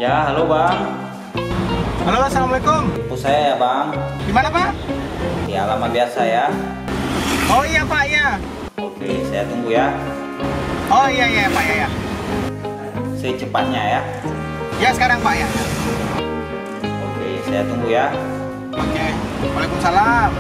Ya, halo Bang. Halo, assalamualaikum. Tipu saya ya Bang. Di mana Pak? Di alamat biasa ya. Oh iya Pak ya. Oke, saya tunggu ya. Oh iya Pak ya. Secepatnya ya. Ya sekarang Pak ya. Oke, saya tunggu ya. Oke. Waalaikumsalam.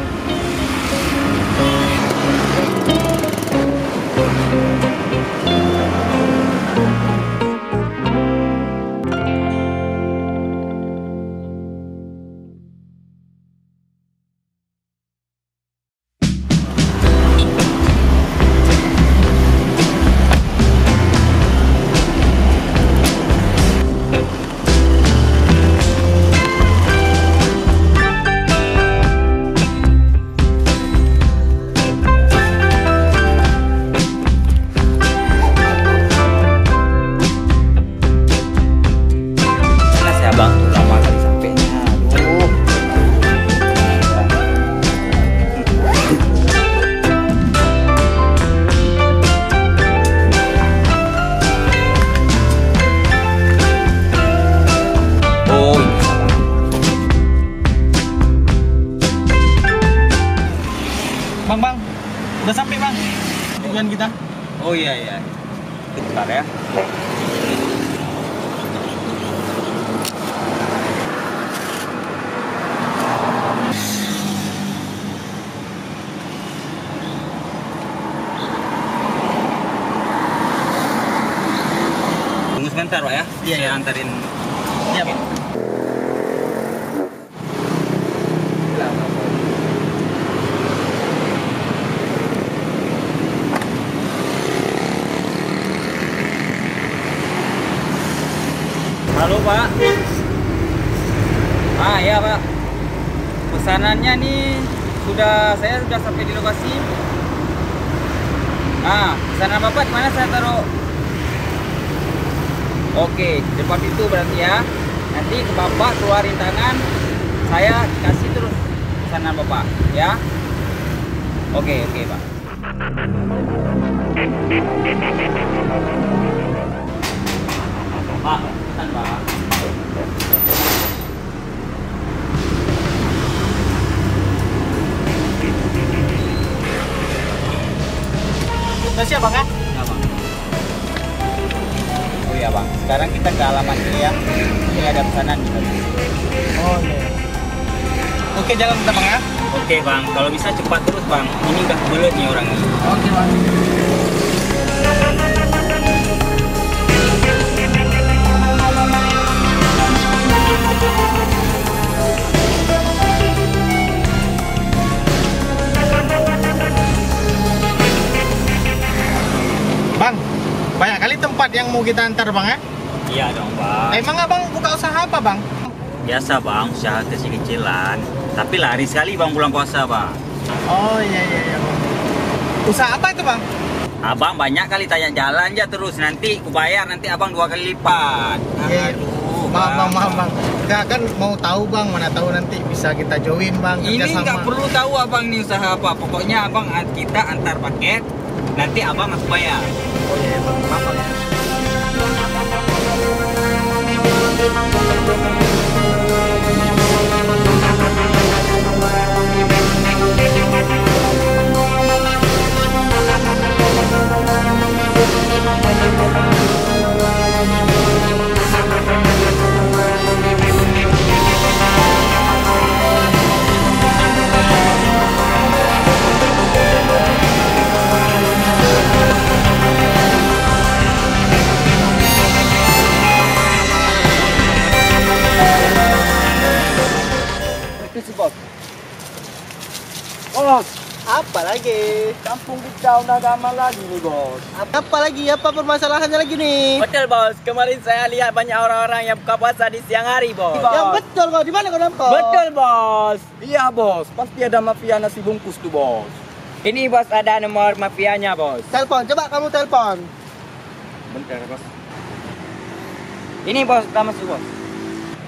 Bang, udah sampai Bang tujuan kita. Oh iya. Bentar ya. Tunggu sebentar Pak ya. Iya, Saya antarin. Iya Bang. Halo Pak. Iya Pak. Pesanannya nih saya sudah sampai di lokasi. Pesanan Bapak di mana saya taruh? Oke, depan itu berarti ya. Nanti ke Bapak keluarin tangan, saya kasih terus pesanan Bapak ya. Oke Pak. Pak, pesan Pak. Udah siap Bang ya? Ya, Bang. Oh iya Bang, sekarang kita ke alamat ini ya. Ini ada pesanan juga. Oh iya. Oke, jalan kita Bang ya. Oke Bang, kalau bisa cepat terus Bang. Ini udah kebelet nih orangnya. Oke Bang. Bang, banyak kali tempat yang mau kita antar Bang ya? Iya dong Bang. Emang Abang buka usaha apa Bang? Biasa Bang, usaha kecil-kecilan. Tapi lari sekali Bang bulan puasa Bang. Oh iya Bang. Usaha apa itu Bang? Abang banyak kali tanya jalan aja terus. Nanti kubayar, nanti abang 2 kali lipat. Iya. Aduh Maaf Bang. Enggak kan mau tahu Bang, mana tahu nanti bisa kita join Bang. Ini kerjasama. nggak perlu tahu abang nih usaha apa. Pokoknya abang kita antar paket. Nanti abang aku bayar. Oh iya Bang, maaf Bang ya. Bos, Apa lagi? kampung kita udah gamal lagi nih bos. Apa lagi? Apa permasalahannya lagi nih? Betul bos, kemarin saya lihat banyak orang-orang yang buka puasa di siang hari bos. Yang betul kok, di mana kau nampak? Betul bos. Iya bos, pasti ada mafia nasi bungkus tuh bos. Ini bos ada nomor mafianya bos. Telepon, coba kamu telepon. Bentar bos. Ini bos, kita masuk bos.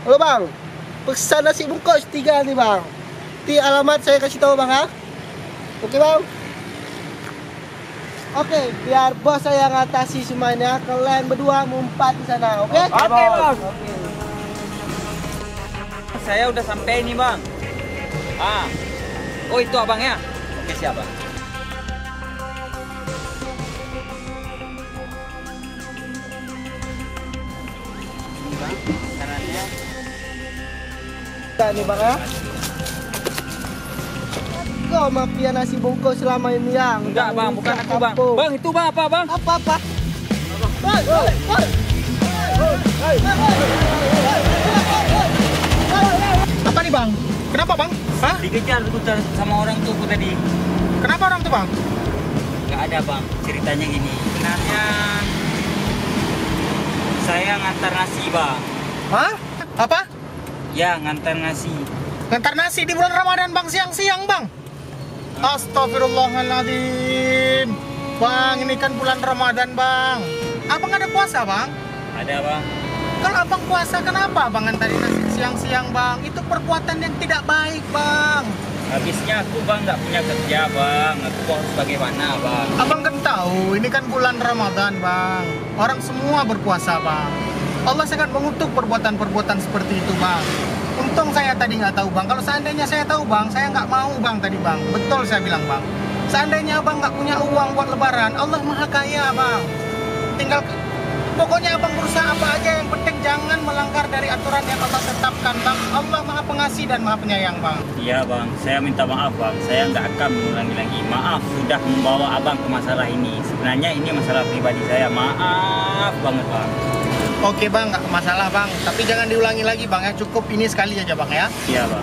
Halo Bang, pesan nasi bungkus 3 nih Bang. Di alamat saya kasih tahu Bang ya. Oke Bang? Oke, biar bos saya ngatasi semuanya. Kalian berdua ngumpet di sana, oke? Oke bos. saya udah sampai nih bang. Ah, oh itu abangnya. Oke siap bang. Ini bang, sarannya. Nah, nih bang ya. Kau mafia nasi bungkus selama ini yang. Enggak bang, bukan aku bang. Kampung. Bang itu bang apa bang? Apa? Apa nih bang? Kenapa bang? Hah? Dikejar putar sama orang tuh tadi. Kenapa orang tuh bang? Nggak ada bang, ceritanya gini. Sebenarnya saya ngantar nasi bang. Hah? Apa? Ya ngantar nasi. Ngantar nasi di bulan Ramadan bang, siang-siang bang. Astagfirullahaladzim. Bang, ini kan bulan Ramadan bang. Abang ada puasa bang? Ada bang. Kalau abang puasa kenapa abang ngantarin nasi siang-siang bang? Itu perbuatan yang tidak baik bang. Habisnya aku bang nggak punya kerja bang. Aku harus bagaimana bang? Abang kan tahu ini kan bulan Ramadan bang. Orang semua berpuasa bang. Allah sangat mengutuk perbuatan-perbuatan seperti itu bang. Untung saya tadi nggak tahu bang. Kalau seandainya saya tahu bang, saya nggak mau bang tadi bang. Betul saya bilang bang. Seandainya abang nggak punya uang buat lebaran, Allah maha kaya bang. Tinggal pokoknya abang berusaha apa aja, yang penting jangan melanggar dari aturan yang Allah tetapkan bang. Allah maha pengasih dan maha penyayang bang. Iya bang, saya minta maaf bang. Saya nggak akan mengulangi lagi. Maaf sudah membawa abang ke masalah ini. Sebenarnya ini masalah pribadi saya. Maaf banget bang. Oke bang, nggak masalah bang. Tapi jangan diulangi lagi bang ya. Cukup ini sekali aja bang ya. Iya bang.